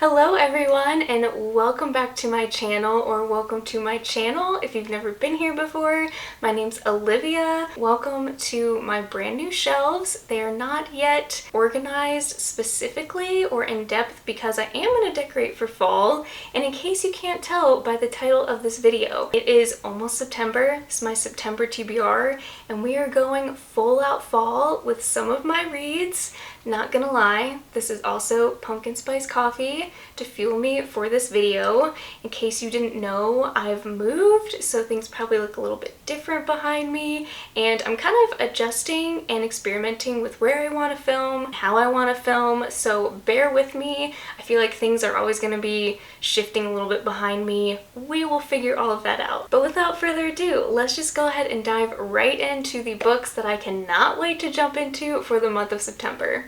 Hello everyone, and welcome back to my channel, or welcome to my channel if you've never been here before. My name's Olivia. Welcome to my brand new shelves. They are not yet organized specifically or in depth because I am going to decorate for fall, and in case you can't tell by the title of this video, it is almost September. It's my September TBR, and we are going full out fall with some of my reads. Not gonna lie, this is also pumpkin spice coffee to fuel me for this video. In case you didn't know, I've moved, so things probably look a little bit different behind me, and I'm kind of adjusting and experimenting with where I want to film, how I want to film, so bear with me. I feel like things are always gonna be shifting a little bit behind me. We will figure all of that out. But without further ado, let's just go ahead and dive right into the books that I cannot wait to jump into for the month of September.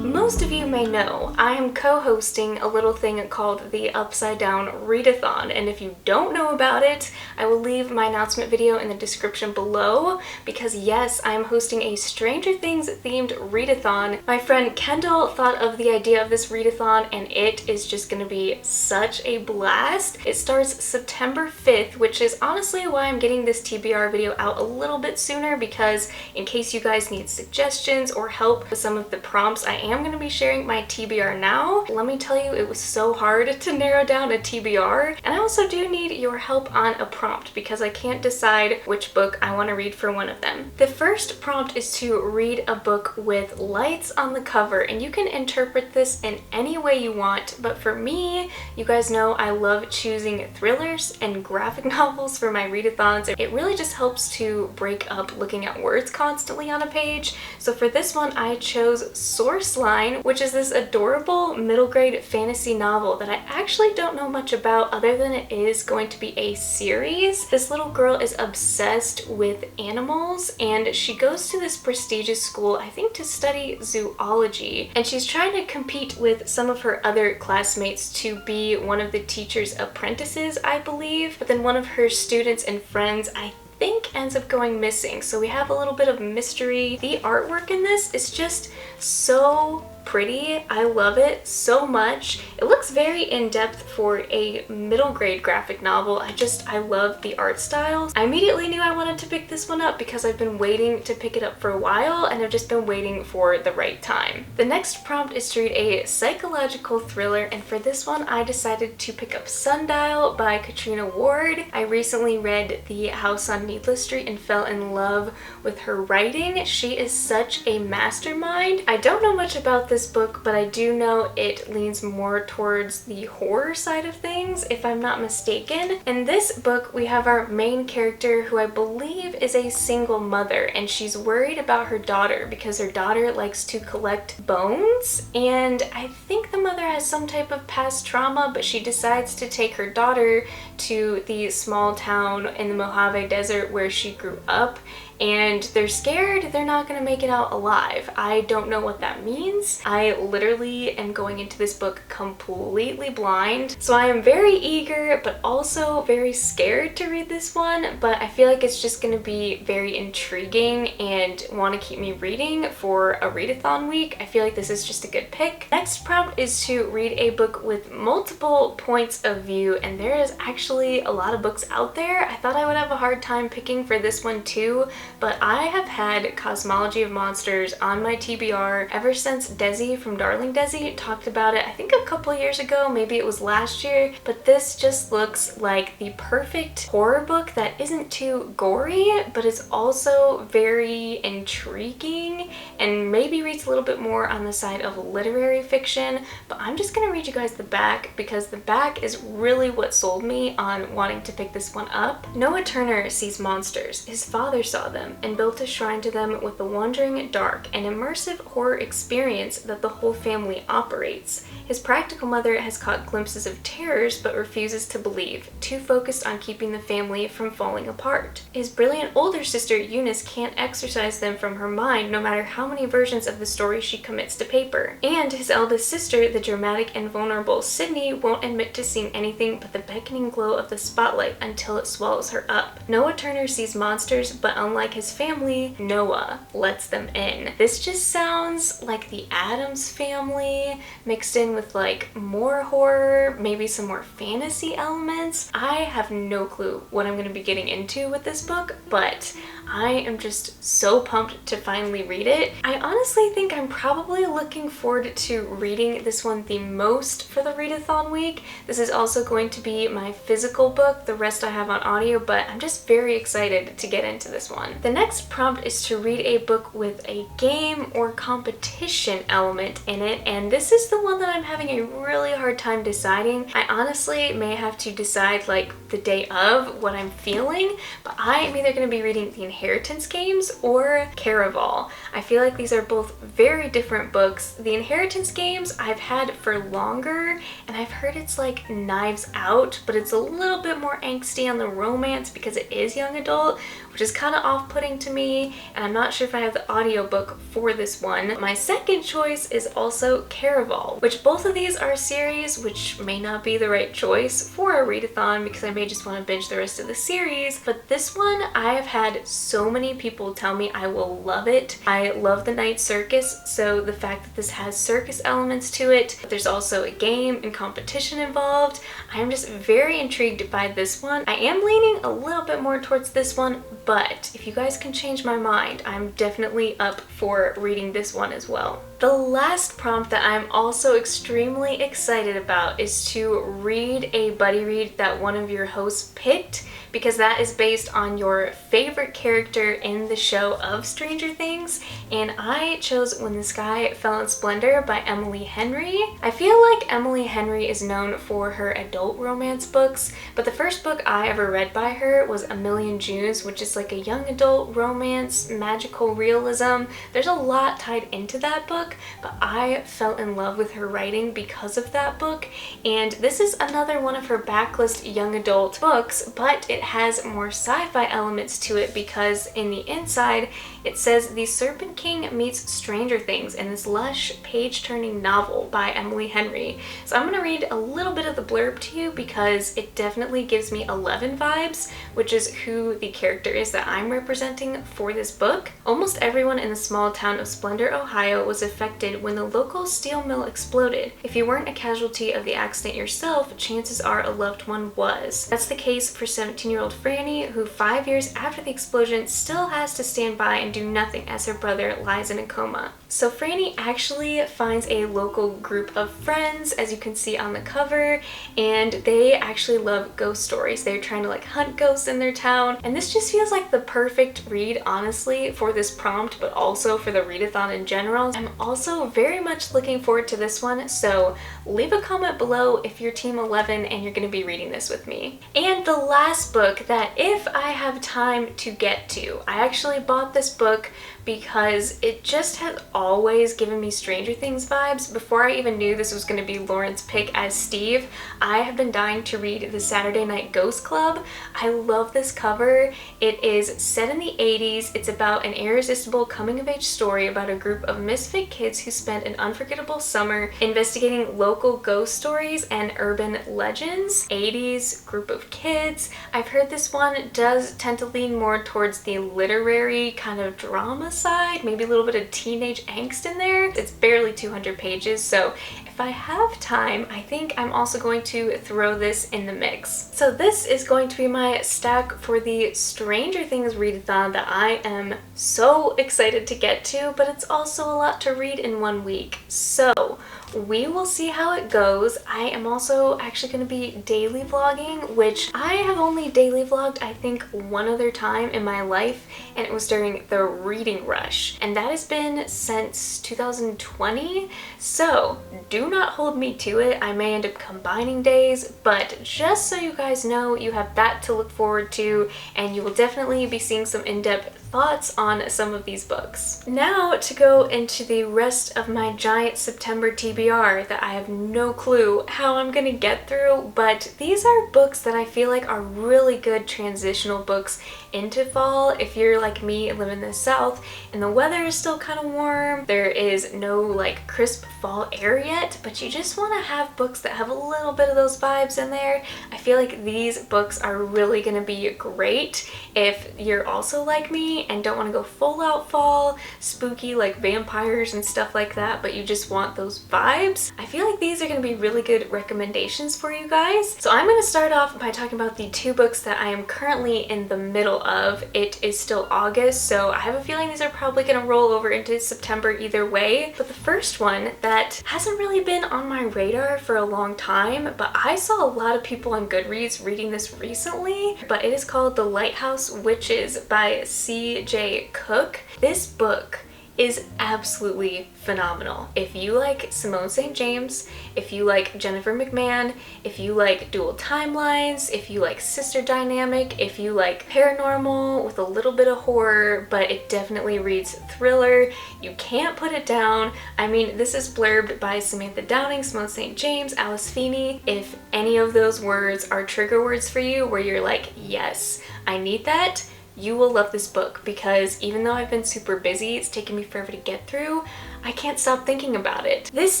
Most of you may know I am co-hosting a little thing called the Upside Down Readathon, and if you don't know about it, I will leave my announcement video in the description below, because yes, I am hosting a Stranger Things themed readathon. My friend Kendall thought of the idea of this readathon, and it is just going to be such a blast. It starts September 5th, which is honestly why I'm getting this TBR video out a little bit sooner, because in case you guys need suggestions or help with some of the prompts, I am going to be sharing my TBR now. Let me tell you, it was so hard to narrow down a TBR, and I also do need your help on a prompt because I can't decide which book I want to read for one of them. The first prompt is to read a book with lights on the cover, and you can interpret this in any way you want, but for me, you guys know I love choosing thrillers and graphic novels for my readathons. It really just helps to break up looking at words constantly on a page. So for this one, I chose Sourceline, which is this adorable middle grade fantasy novel that I actually don't know much about other than it is going to be a series. This little girl is obsessed with animals, and she goes to this prestigious school, I think to study zoology, and she's trying to compete with some of her other classmates to be one of the teacher's apprentices, I believe, but then one of her students and friends, I think, ends up going missing. So we have a little bit of mystery. The artwork in this is just so pretty. I love it so much. It looks very in-depth for a middle grade graphic novel. I love the art styles. I immediately knew I wanted to pick this one up because I've been waiting to pick it up for a while, and I've just been waiting for the right time. The next prompt is to read a psychological thriller, and for this one I decided to pick up Sundial by Catriona Ward. I recently read The House on Needless Street and fell in love with her writing. She is such a mastermind. I don't know much about this book, but I do know it leans more towards the horror side of things, if I'm not mistaken. In this book, we have our main character, who I believe is a single mother, and she's worried about her daughter because her daughter likes to collect bones, and I think the mother has some type of past trauma, but she decides to take her daughter to the small town in the Mojave Desert where she grew up, and they're scared they're not gonna make it out alive. I don't know what that means. I literally am going into this book completely blind, so I am very eager but also very scared to read this one, but I feel like it's just gonna be very intriguing and want to keep me reading for a readathon week. I feel like this is just a good pick. Next prompt is to read a book with multiple points of view, and there is actually a lot of books out there. I thought I would have a hard time picking for this one too, but I have had Cosmology of Monsters on my TBR ever since Desi from Darling Desi talked about it, I think a couple years ago, maybe it was last year, but this just looks like the perfect horror book that isn't too gory, but is also very intriguing and maybe reads a little bit more on the side of literary fiction. But I'm just gonna read you guys the back because the back is really what sold me on wanting to pick this one up. Noah Turner sees monsters. His father saw them and built a shrine to them with the wandering dark and immersive horror experience that the whole family operates. His practical mother has caught glimpses of terrors but refuses to believe, too focused on keeping the family from falling apart. His brilliant older sister Eunice can't exorcise them from her mind no matter how many versions of the story she commits to paper. And his eldest sister, the dramatic and vulnerable Sydney, won't admit to seeing anything but the beckoning glow glow of the spotlight until it swallows her up. Noah Turner sees monsters, but unlike his family, Noah lets them in. This just sounds like the Addams Family mixed in with like more horror, maybe some more fantasy elements. I have no clue what I'm going to be getting into with this book, but I am just so pumped to finally read it. I honestly think I'm probably looking forward to reading this one the most for the readathon week. This is also going to be my physical book. The rest I have on audio, but I'm just very excited to get into this one. The next prompt is to read a book with a game or competition element in it, and this is the one that I'm having a really hard time deciding. I honestly may have to decide like the day of what I'm feeling, but I am either going to be reading the Inheritance Games or Caraval. I feel like these are both very different books. The Inheritance Games I've had for longer, and I've heard it's like Knives Out, but it's a little bit more angsty on the romance because it is young adult, which is kind of off-putting to me, and I'm not sure if I have the audiobook for this one. My second choice is also Caraval, which both of these are series, which may not be the right choice for a readathon because I may just want to binge the rest of the series, but this one I have had so many people tell me I will love it. I love the Night Circus, so the fact that this has circus elements to it, there's also a game and competition involved. I am just very intrigued by this one. I am leaning a little bit more towards this one, but if you guys can change my mind, I'm definitely up for reading this one as well. The last prompt that I'm also extremely excited about is to read a buddy read that one of your hosts picked, because that is based on your favorite character in the show of Stranger Things, and I chose When the Sky Fell in Splendor by Emily Henry. I feel like Emily Henry is known for her adult romance books, but the first book I ever read by her was A Million Junes, which is like a young adult romance, magical realism. There's a lot tied into that book, but I fell in love with her writing because of that book, and this is another one of her backlist young adult books, but it has more sci-fi elements to it because in the inside it says the Serpent King meets Stranger Things in this lush page-turning novel by Emily Henry. So I'm going to read a little bit of the blurb to you because it definitely gives me 11 vibes, which is who the character is that I'm representing for this book. Almost everyone in the small town of Splendor, Ohio was affected when the local steel mill exploded. If you weren't a casualty of the accident yourself, chances are a loved one was. That's the case for 17-year-old Franny, who 5 years after the explosion still has to stand by and do nothing as her brother lies in a coma. So Franny actually finds a local group of friends, as you can see on the cover, and they actually love ghost stories. They're trying to like hunt ghosts in their town, and this just feels like the perfect read, honestly, for this prompt, but also for the readathon in general. I'm also very much looking forward to this one, so leave a comment below if you're Team 11 and you're going to be reading this with me. And the last book that if I have time to get to, I actually bought this book because it just has always given me Stranger Things vibes. Before I even knew this was going to be Lauren's pick as Steve, I have been dying to read The Saturday Night Ghost Club. I love this cover. It is set in the 80s. It's about an irresistible coming-of-age story about a group of misfit kids who spent an unforgettable summer investigating local ghost stories and urban legends. 80s group of kids. I've heard this one does tend to lean more towards the literary kind of drama side, maybe a little bit of teenage angst in there. It's barely 200 pages, so if I have time, I think I'm also going to throw this in the mix. So this is going to be my stack for the Stranger Things readathon that I am so excited to get to, but it's also a lot to read in 1 week. So we will see how it goes. I am also actually going to be daily vlogging, which I have only daily vlogged I think one other time in my life, and it was during the reading rush, and that has been since 2020, so do not hold me to it. I may end up combining days, but just so you guys know, you have that to look forward to, and you will definitely be seeing some in-depth thoughts on some of these books. Now to go into the rest of my giant September TBR that I have no clue how I'm gonna get through, but these are books that I feel like are really good transitional books into fall. If you're like me and live in the south and the weather is still kind of warm, there is no like crisp fall air yet, but you just want to have books that have a little bit of those vibes in there. I feel like these books are really going to be great if you're also like me and don't want to go full out fall, spooky like vampires and stuff like that, but you just want those vibes. I feel like these are going to be really good recommendations for you guys. So I'm going to start off by talking about the two books that I am currently in the middle of. It is still August, so I have a feeling these are probably going to roll over into September either way. But the first one that hasn't really been on my radar for a long time, but I saw a lot of people on Goodreads reading this recently, but it is called The Lighthouse Witches by C.J. Cooke. This book is absolutely phenomenal. If you like Simone St. James, if you like Jennifer McMahon, if you like dual timelines, if you like sister dynamic, if you like paranormal with a little bit of horror, but it definitely reads thriller, you can't put it down. I mean, this is blurbed by Samantha Downing, Simone St. James, Alice Feeney. If any of those words are trigger words for you where you're like, yes, I need that, you will love this book, because even though I've been super busy, it's taken me forever to get through, I can't stop thinking about it. This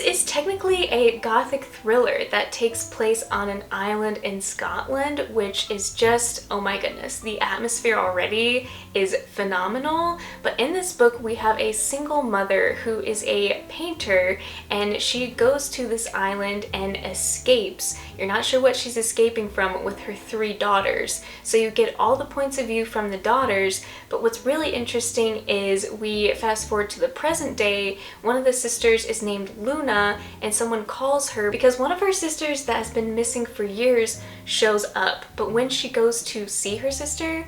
is technically a gothic thriller that takes place on an island in Scotland, which is just, oh my goodness, the atmosphere already is phenomenal. But in this book, we have a single mother who is a painter, and she goes to this island and escapes. You're not sure what she's escaping from with her 3 daughters. So you get all the points of view from the daughters, but what's really interesting is we fast forward to the present day. One of the sisters is named Luna, and someone calls her because one of her sisters that has been missing for years shows up. But when she goes to see her sister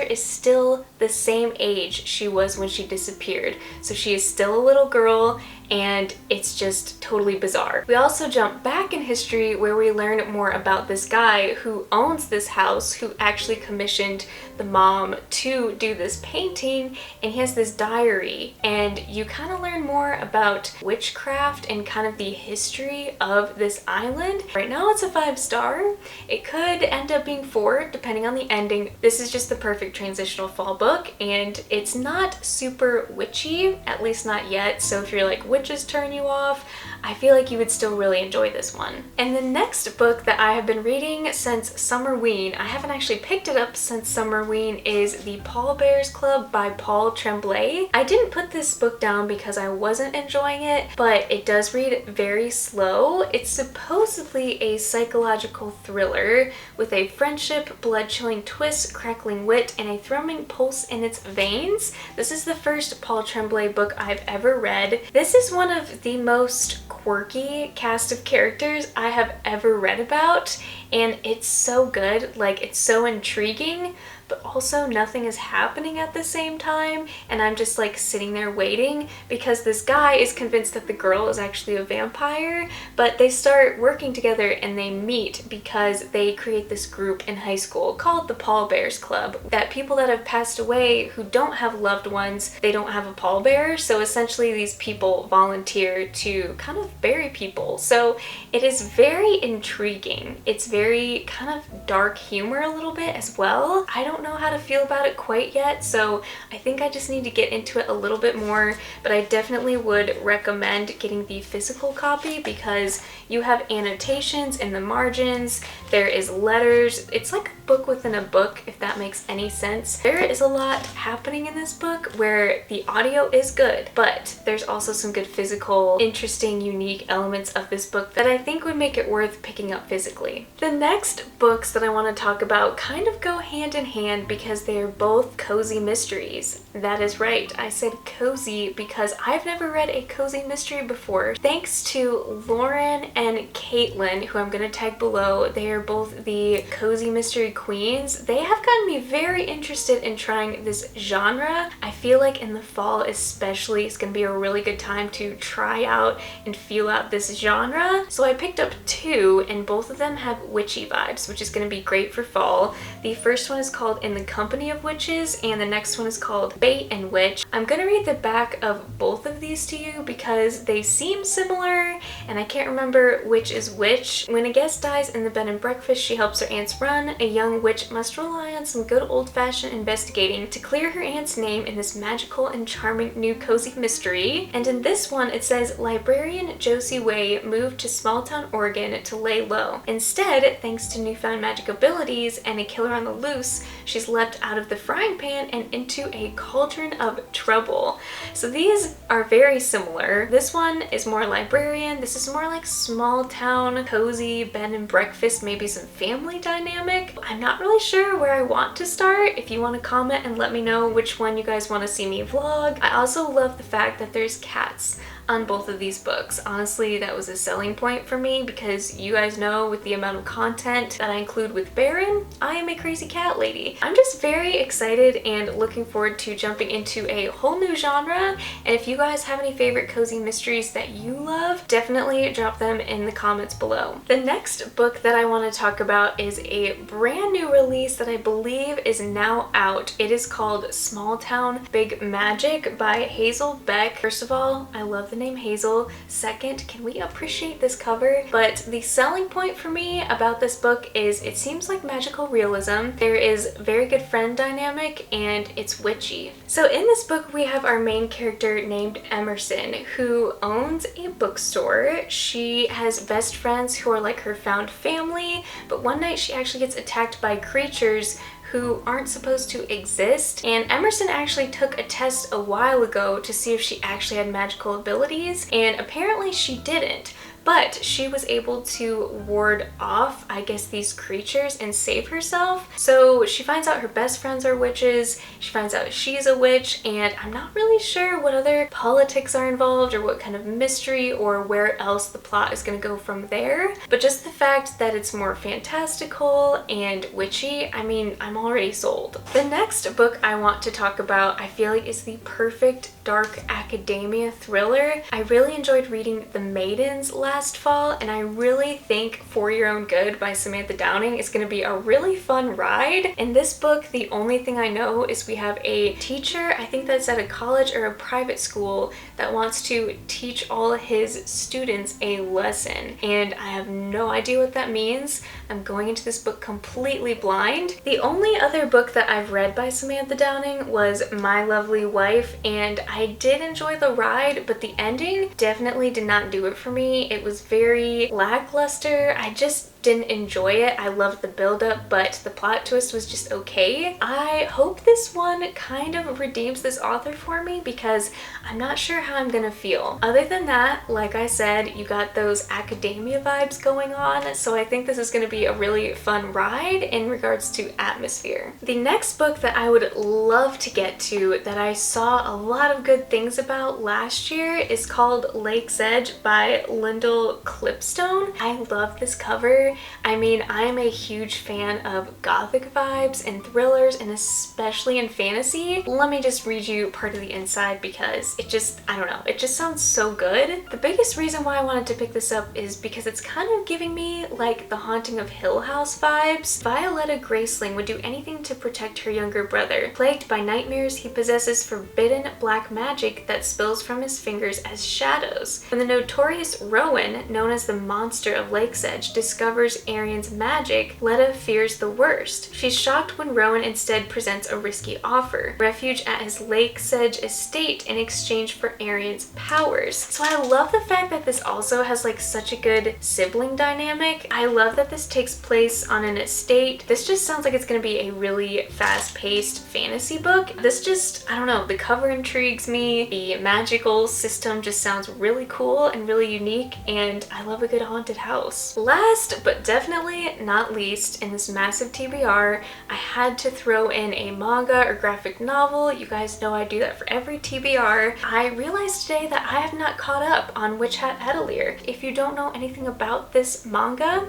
is still the same age she was when she disappeared. So she is still a little girl, and it's just totally bizarre. We also jump back in history where we learn more about this guy who owns this house, who actually commissioned the mom to do this painting, and he has this diary, and you kind of learn more about witchcraft and kind of the history of this island. Right now it's a 5-star. It could end up being 4 depending on the ending. This is just the perfect transitional fall book, and it's not super witchy, at least not yet. So if you're like, witches turn you off, I feel like you would still really enjoy this one. And the next book that I have been reading since Summerween, I haven't actually picked it up since Summerween, is The Paulbearer's Club by Paul Tremblay. I didn't put this book down because I wasn't enjoying it, but it does read very slow. It's supposedly a psychological thriller with a friendship, blood-chilling twist, crackling wit, and a thrumming pulse in its veins. This is the first Paul Tremblay book I've ever read. This is one of the most quirky cast of characters I have ever read about, and it's so good. Like, it's so intriguing, but also nothing is happening at the same time, and I'm just like sitting there waiting because this guy is convinced that the girl is actually a vampire. But they start working together and they meet because they create this group in high school called the Paulbearer's Club, that people that have passed away who don't have loved ones, they don't have a pallbearer, so essentially these people volunteer to kind of bury people. So it is very intriguing. It's very kind of dark humor a little bit as well. I don't know how to feel about it quite yet, so I think I just need to get into it a little bit more, but I definitely would recommend getting the physical copy because you have annotations in the margins, there is letters. It's like a book within a book, if that makes any sense. There is a lot happening in this book where the audio is good, but there's also some good physical, interesting, unique elements of this book that I think would make it worth picking up physically. The next books that I want to talk about kind of go hand in hand because they are both cozy mysteries. That is right, I said cozy because I've never read a cozy mystery before. Thanks to Lauren and Caitlin, who I'm going to tag below, they are both the cozy mystery queens. They have gotten me very interested in trying this genre. I feel like in the fall especially, it's going to be a really good time to try out and feel out this genre. So I picked up 2, and both of them have witchy vibes, which is going to be great for fall. The first one is called called In the Company of Witches, and the next one is called Bait and Witch. I'm gonna read the back of both of these to you because they seem similar, and I can't remember which is which. When a guest dies in the bed and breakfast she helps her aunts run, a young witch must rely on some good old-fashioned investigating to clear her aunt's name in this magical and charming new cozy mystery. And in this one it says, librarian Josie Way moved to small-town Oregon to lay low. Instead, thanks to newfound magic abilities and a killer on the loose, she's leapt out of the frying pan and into a cauldron of trouble. So these are very similar. This one is more librarian. This is more like small town, cozy, bed and breakfast, maybe some family dynamic. I'm not really sure where I want to start. If you want to comment and let me know which one you guys want to see me vlog. I also love the fact that there's cats on both of these books. Honestly, that was a selling point for me because you guys know with the amount of content that I include with Baron, I am a crazy cat lady. I'm just very excited and looking forward to jumping into a whole new genre, and if you guys have any favorite cozy mysteries that you love, definitely drop them in the comments below. The next book that I want to talk about is a brand new release that I believe is now out. It is called Small Town Big Magic by Hazel Beck. First of all, I love the name Hazel. Second, can we appreciate this cover? But the selling point for me about this book is it seems like magical realism. There is very good friend dynamic and it's witchy. So in this book we have our main character named Emerson who owns a bookstore. She has best friends who are like her found family, but one night she actually gets attacked by creatures who aren't supposed to exist, and Emerson actually took a test a while ago to see if she actually had magical abilities, and apparently she didn't. But she was able to ward off, I guess, these creatures and save herself. So she finds out her best friends are witches, she finds out she's a witch, and I'm not really sure what other politics are involved or what kind of mystery or where else the plot is going to go from there. But just the fact that it's more fantastical and witchy, I mean, I'm already sold. The next book I want to talk about, I feel like is the perfect dark academia thriller. I really enjoyed reading The Maidens last fall, and I really think For Your Own Good by Samantha Downing is going to be a really fun ride. In this book, the only thing I know is we have a teacher, I think that's at a college or a private school, that wants to teach all his students a lesson, and I have no idea what that means. I'm going into this book completely blind. The only other book that I've read by Samantha Downing was My Lovely Wife, and I did enjoy the ride, but the ending definitely did not do it for me. It was very lackluster. I just didn't enjoy it. I loved the build-up, but the plot twist was just okay. I hope this one kind of redeems this author for me because I'm not sure how I'm gonna feel. Other than that, like I said, you got those academia vibes going on, so I think this is gonna be a really fun ride in regards to atmosphere. The next book that I would love to get to that I saw a lot of good things about last year is called Lakesedge by Lyndall Clipstone. I love this cover. I mean, I'm a huge fan of gothic vibes and thrillers, and especially in fantasy. Let me just read you part of the inside because it just, I don't know, it just sounds so good. The biggest reason why I wanted to pick this up is because it's kind of giving me like the Haunting of Hill House vibes. Violetta Graceling would do anything to protect her younger brother. Plagued by nightmares, he possesses forbidden black magic that spills from his fingers as shadows. When the notorious Rowan, known as the Monster of Lakesedge, discovers Arian's magic, Letta fears the worst. She's shocked when Rowan instead presents a risky offer: refuge at his Lakesedge estate in exchange for Arian's powers. So I love the fact that this also has like such a good sibling dynamic. I love that this takes place on an estate. This just sounds like it's going to be a really fast-paced fantasy book. This just, I don't know, the cover intrigues me. The magical system just sounds really cool and really unique, and I love a good haunted house. Last but definitely not least, in this massive TBR, I had to throw in a manga or graphic novel. You guys know I do that for every TBR. I realized today that I have not caught up on Hat Atelier. If you don't know anything about this manga,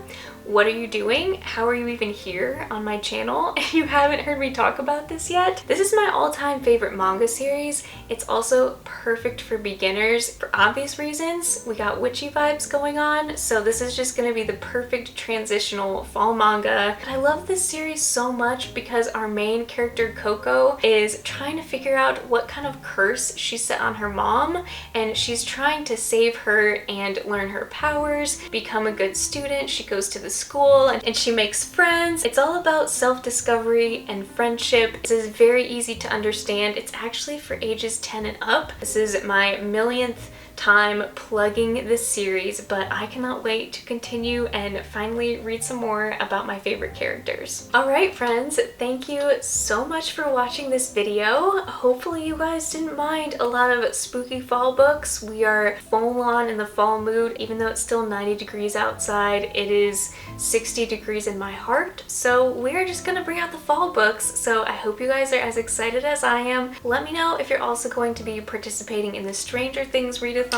what are you doing? How are you even here on my channel? If you haven't heard me talk about this yet, this is my all-time favorite manga series. It's also perfect for beginners for obvious reasons. We got witchy vibes going on, so this is just gonna be the perfect transitional fall manga. But I love this series so much because our main character Coco is trying to figure out what kind of curse she set on her mom, and she's trying to save her and learn her powers, become a good student. She goes to the school and she makes friends. It's all about self-discovery and friendship. This is very easy to understand. It's actually for ages 10 and up. This is my millionth time plugging this series, but I cannot wait to continue and finally read some more about my favorite characters. Alright friends, thank you so much for watching this video. Hopefully you guys didn't mind a lot of spooky fall books. We are full on in the fall mood. Even though it's still 90 degrees outside, it is 60 degrees in my heart. So we're just gonna bring out the fall books. So I hope you guys are as excited as I am. Let me know if you're also going to be participating in the Stranger Things readathon.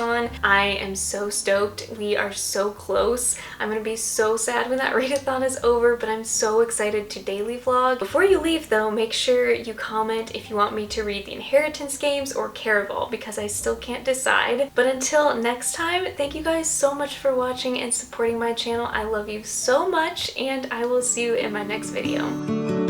I am so stoked. We are so close. I'm gonna be so sad when that readathon is over, but I'm so excited to daily vlog. Before you leave though, make sure you comment if you want me to read the Inheritance games or Caraval, because I still can't decide. But until next time, thank you guys so much for watching and supporting my channel. I love you so much, and I will see you in my next video.